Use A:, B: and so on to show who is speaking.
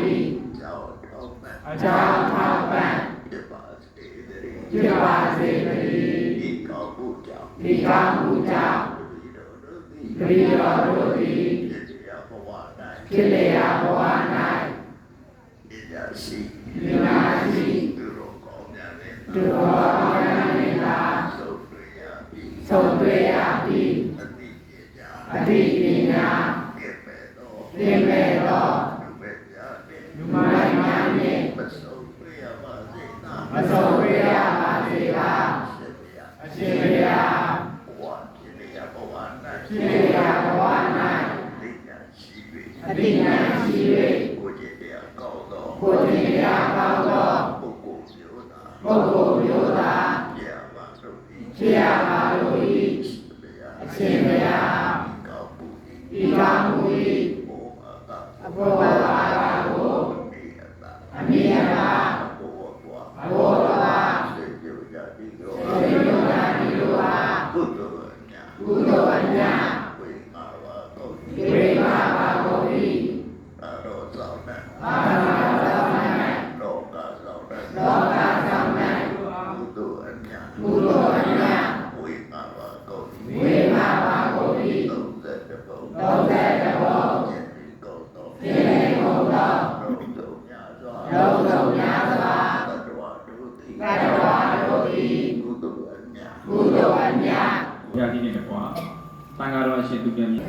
A: ၏အကြောင်းထောက်ပံ့ဖြစ်ပါစေတည်းဒီကောင်းမှုကြောင့်တပည့်တော်တို့သည်ဖြစ်လျာဘဝ၌ဉာဏ်ရှိသူတော်ကောင်းများနှင့်သာဆုံတွေ့ရပြီးအတိပညာသင်မဲ့သောလူမိုင်းများနှင့်မဆုံတွေ့ရပါစေသာအရှင်ဘုရားဖြစ်လျာဘဝ၌အတိဉာဏ်ရှိ၍ကိုယ်ကျင့်တရားကောင်းသောပုဂ္ဂိုလ်မျိုးသားဖြစ်ရပါလို့၏အရှင်ဘုရားဤကောင်းမှု၏အဘောဘာကိုအမိယတာအဘောဘာစေပြုကြသည်လိုဟာကုသိုလ်အမြတ်ဝိမာပါကုန်၏အရောဆောင်နဲ့လောကဆောင်နဲ့ကုသိုလ်အမြတ်ဝိမာပါကုန်၏30ဘုံကျေးဇူးကုန်သောလုံးစုံများစွာတတ္တဝါတို့သည်ကုသိုလ်အမြတ်ဘုရားဒီနေ့ကွာတန်ဃာတော်အရှင်သူပြန်ပြီ